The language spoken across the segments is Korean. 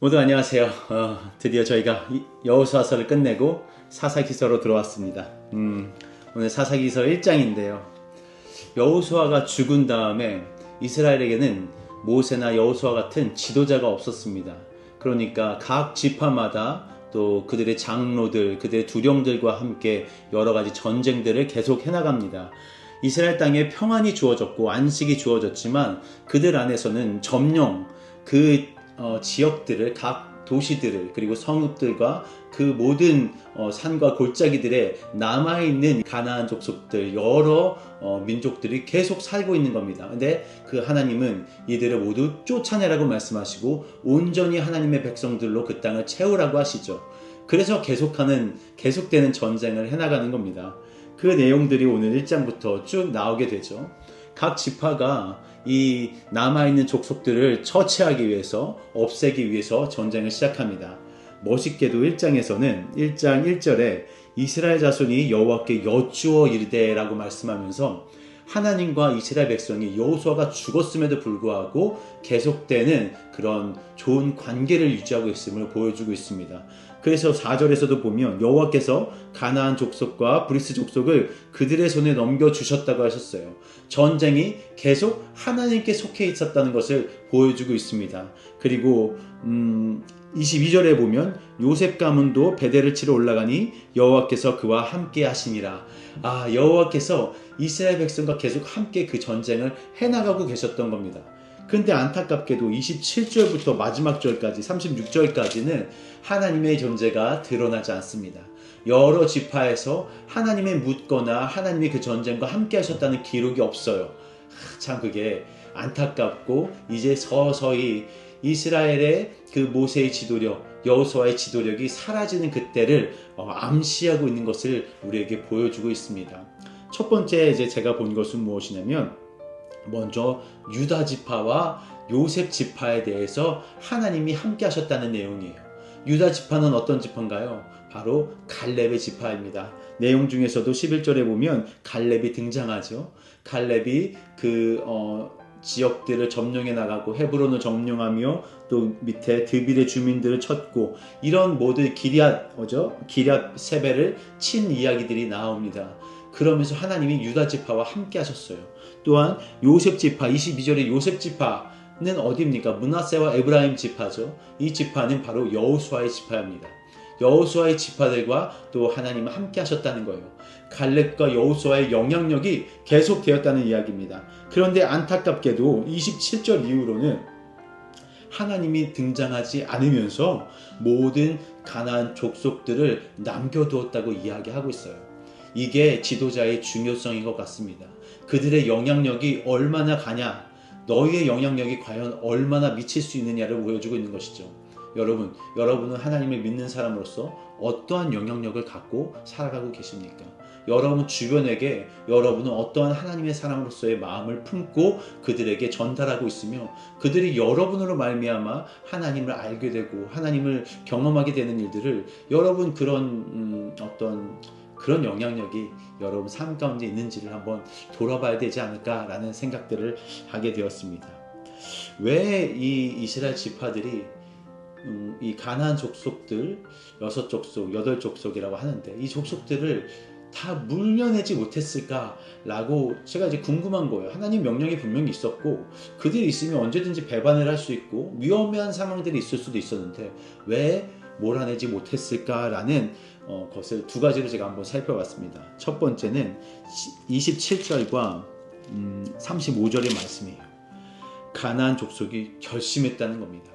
모두 안녕하세요. 드디어 저희가 여호수아서를 끝내고 사사기서로 들어왔습니다. 오늘 사사기서 1장인데요. 여호수아가 죽은 다음에 이스라엘에게는 모세나 여호수아 같은 지도자가 없었습니다. 그러니까 각 지파마다 또 그들의 장로들, 그들의 두령들과 함께 여러 가지 전쟁들을 계속 해나갑니다. 이스라엘 땅에 평안이 주어졌고 안식이 주어졌지만 그들 안에서는 점령, 지역들을, 각 도시들을, 그리고 성읍들과 그 모든 산과 골짜기들에 남아있는 가나안 족속들, 여러 민족들이 계속 살고 있는 겁니다. 근데 그 하나님은 이들을 모두 쫓아내라고 말씀하시고 온전히 하나님의 백성들로 그 땅을 채우라고 하시죠. 그래서 계속되는 전쟁을 해나가는 겁니다. 그 내용들이 오늘 1장부터 쭉 나오게 되죠. 각 지파가 이 남아있는 족속들을 처치하기 위해서, 없애기 위해서 전쟁을 시작합니다. 멋있게도 1장에서는 1장 1절에 이스라엘 자손이 여호와께 여쭈어 이르되라고 말씀하면서 하나님과 이스라엘 백성이 여호수아가 죽었음에도 불구하고 계속되는 그런 좋은 관계를 유지하고 있음을 보여주고 있습니다. 그래서 4절에서도 보면 여호와께서 가나안 족속과 브리스 족속을 그들의 손에 넘겨주셨다고 하셨어요. 전쟁이 계속 하나님께 속해 있었다는 것을 보여주고 있습니다. 그리고 22절에 보면 요셉 가문도 베델을 치러 올라가니 여호와께서 그와 함께 하시니라. 여호와께서 이스라엘 백성과 계속 함께 그 전쟁을 해나가고 계셨던 겁니다. 근데 안타깝게도 27절부터 마지막 절까지 36절까지는 하나님의 존재가 드러나지 않습니다. 여러 지파에서 하나님의 묻거나 하나님의 그 전쟁과 함께 하셨다는 기록이 없어요. 참 그게 안타깝고 이제 서서히 이스라엘의 그 모세의 지도력, 여호수아의 지도력이 사라지는 그때를 암시하고 있는 것을 우리에게 보여주고 있습니다. 첫 번째 제가 본 것은 무엇이냐면 먼저 유다 지파와 요셉 지파에 대해서 하나님이 함께 하셨다는 내용이에요. 유다 지파는 어떤 지파인가요? 바로 갈렙의 지파입니다. 내용 중에서도 11절에 보면 갈렙이 등장하죠. 갈렙이 지역들을 점령해 나가고 헤브론을 점령하며 또 밑에 드빌의 주민들을 쳤고 이런 모든 기럇 세벨을 친 이야기들이 나옵니다. 그러면서 하나님이 유다 지파와 함께 하셨어요. 또한 요셉 지파 22절의 요셉 지파는 어디입니까? 므낫세와 에브라임 지파죠. 이 지파는 바로 여호수아의 지파입니다. 여호수아의 지파들과 또 하나님은 함께 하셨다는 거예요. 갈렙과 여호수아의 영향력이 계속되었다는 이야기입니다. 그런데 안타깝게도 27절 이후로는 하나님이 등장하지 않으면서 모든 가나안 족속들을 남겨두었다고 이야기하고 있어요. 이게 지도자의 중요성인 것 같습니다. 그들의 영향력이 얼마나 가냐, 너희의 영향력이 과연 얼마나 미칠 수 있느냐를 보여주고 있는 것이죠. 여러분은 하나님을 믿는 사람으로서 어떠한 영향력을 갖고 살아가고 계십니까? 여러분 주변에게 여러분은 어떠한 하나님의 사람으로서의 마음을 품고 그들에게 전달하고 있으며 그들이 여러분으로 말미암아 하나님을 알게 되고 하나님을 경험하게 되는 일들을 여러분 그런 영향력이 여러분 삶 가운데 있는지를 한번 돌아봐야 되지 않을까라는 생각들을 하게 되었습니다. 왜 이 이스라엘 지파들이 이 가나안 족속들 6족속, 8족속이라고 하는데 이 족속들을 다 물려내지 못했을까라고 제가 궁금한 거예요. 하나님 명령이 분명히 있었고 그들이 있으면 언제든지 배반을 할 수 있고 위험한 상황들이 있을 수도 있었는데 왜 몰아내지 못했을까라는 것을 두 가지로 제가 한번 살펴봤습니다. 첫 번째는 27절과 35절의 말씀이에요. 가나안 족속이 결심했다는 겁니다.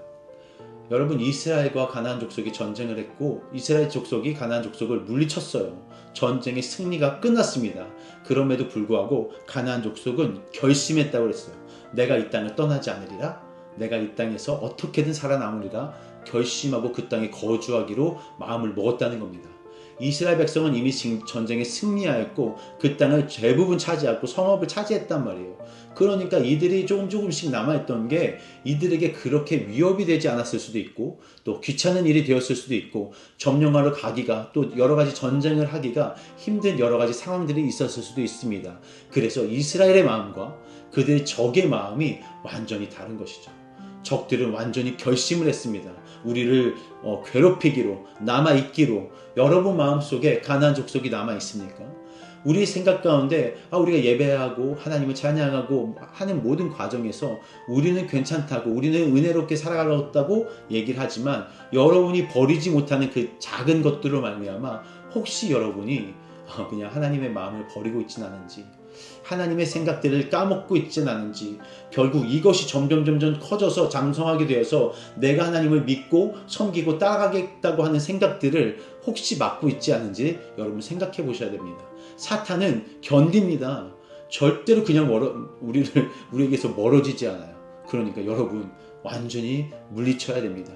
여러분 이스라엘과 가나안 족속이 전쟁을 했고 이스라엘 족속이 가나안 족속을 물리쳤어요. 전쟁의 승리가 끝났습니다. 그럼에도 불구하고 가나안 족속은 결심했다고 그랬어요. 내가 이 땅을 떠나지 않으리라. 내가 이 땅에서 어떻게든 살아남으리라 결심하고 그 땅에 거주하기로 마음을 먹었다는 겁니다. 이스라엘 백성은 이미 전쟁에 승리하였고 그 땅을 대부분 차지하고 성읍을 차지했단 말이에요. 그러니까 이들이 조금씩 남아있던 게 이들에게 그렇게 위협이 되지 않았을 수도 있고 또 귀찮은 일이 되었을 수도 있고 점령하러 가기가 또 여러 가지 전쟁을 하기가 힘든 여러 가지 상황들이 있었을 수도 있습니다. 그래서 이스라엘의 마음과 그들의 적의 마음이 완전히 다른 것이죠. 적들은 완전히 결심을 했습니다. 우리를 괴롭히기로, 남아있기로. 여러분 마음속에 가나안 족속이 남아있습니까? 우리 생각 가운데 우리가 예배하고 하나님을 찬양하고 하는 모든 과정에서 우리는 괜찮다고, 우리는 은혜롭게 살아가겠다고 얘기를 하지만, 여러분이 버리지 못하는 그 작은 것들로 말미암아 혹시 여러분이 그냥 하나님의 마음을 버리고 있지는 않은지, 하나님의 생각들을 까먹고 있지는 않은지, 결국 이것이 점점 커져서 장성하게 되어서 내가 하나님을 믿고 섬기고 따라가겠다고 하는 생각들을 혹시 막고 있지 않은지 여러분 생각해 보셔야 됩니다. 사탄은 견딥니다. 절대로 그냥 우리에게서 멀어지지 않아요. 그러니까 여러분 완전히 물리쳐야 됩니다.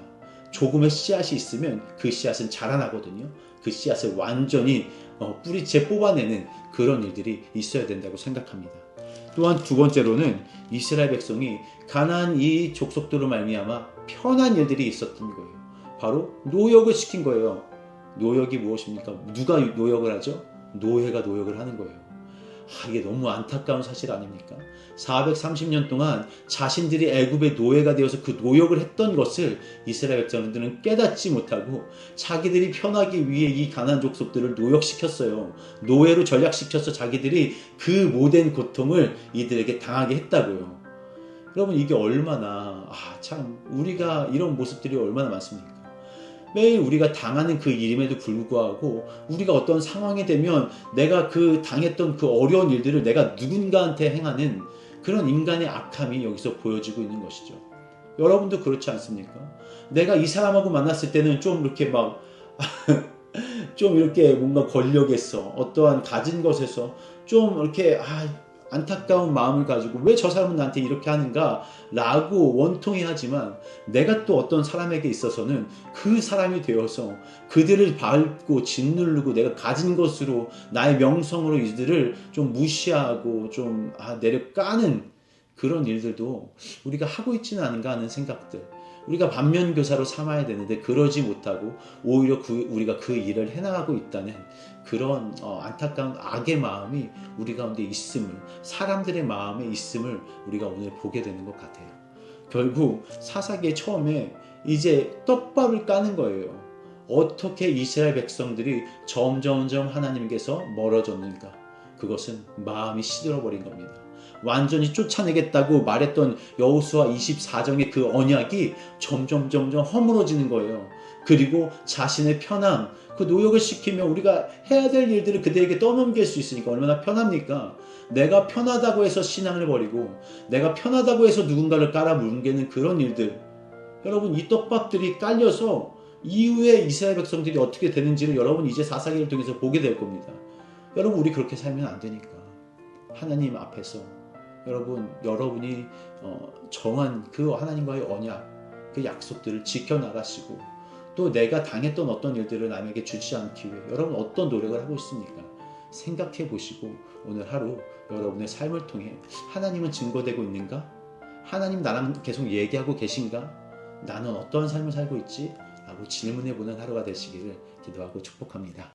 조금의 씨앗이 있으면 그 씨앗은 자라나거든요. 그 씨앗을 완전히 뿌리채 뽑아내는 그런 일들이 있어야 된다고 생각합니다. 또한 두 번째로는 이스라엘 백성이 가나안 이 족속들로 말미암아 편한 일들이 있었던 거예요. 바로 노역을 시킨 거예요. 노역이 무엇입니까? 누가 노역을 하죠? 노예가 노역을 하는 거예요. 이게 너무 안타까운 사실 아닙니까? 430년 동안 자신들이 애굽의 노예가 되어서 그 노역을 했던 것을 이스라엘 백성들은 깨닫지 못하고 자기들이 편하기 위해 이 가나안 족속들을 노역시켰어요. 노예로 전락시켜서 자기들이 그 모든 고통을 이들에게 당하게 했다고요. 여러분 이게 얼마나 참 우리가 이런 모습들이 얼마나 많습니까? 매일 우리가 당하는 그 일임에도 불구하고 우리가 어떤 상황이 되면 내가 그 당했던 그 어려운 일들을 내가 누군가한테 행하는 그런 인간의 악함이 여기서 보여지고 있는 것이죠. 여러분도 그렇지 않습니까? 내가 이 사람하고 만났을 때는 좀 이렇게 막 좀 이렇게 뭔가 권력에서 어떠한 가진 것에서 좀 이렇게 안타까운 마음을 가지고 왜 저 사람은 나한테 이렇게 하는가 라고 원통해 하지만, 내가 또 어떤 사람에게 있어서는 그 사람이 되어서 그들을 밟고 짓누르고 내가 가진 것으로 나의 명성으로 이들을 좀 무시하고 좀 내려 까는 그런 일들도 우리가 하고 있지는 않은가 하는 생각들, 우리가 반면교사로 삼아야 되는데 그러지 못하고 오히려 우리가 그 일을 해나가고 있다는 그런 안타까운 악의 마음이 우리 가운데 있음을, 사람들의 마음에 있음을 우리가 오늘 보게 되는 것 같아요. 결국 사사기의 처음에 이제 떡밥을 까는 거예요. 어떻게 이스라엘 백성들이 점점 하나님께서 멀어졌는가? 그것은 마음이 시들어버린 겁니다. 완전히 쫓아내겠다고 말했던 여호수아 24장의 그 언약이 점점 허물어지는 거예요. 그리고 자신의 편함, 그 노역을 시키면 우리가 해야 될 일들을 그들에게 떠넘길 수 있으니까 얼마나 편합니까? 내가 편하다고 해서 신앙을 버리고 내가 편하다고 해서 누군가를 깔아뭉개는 그런 일들, 여러분 이 떡밥들이 깔려서 이후에 이스라엘 백성들이 어떻게 되는지를 여러분 이제 사사기를 통해서 보게 될 겁니다. 여러분 우리 그렇게 살면 안 되니까 하나님 앞에서 여러분이 정한 그 하나님과의 언약, 그 약속들을 지켜나가시고, 또 내가 당했던 어떤 일들을 남에게 주지 않기 위해 여러분 어떤 노력을 하고 있습니까? 생각해 보시고 오늘 하루 여러분의 삶을 통해 하나님은 증거되고 있는가? 하나님 나랑 계속 얘기하고 계신가? 나는 어떠한 삶을 살고 있지? 라고 질문해 보는 하루가 되시기를 기도하고 축복합니다.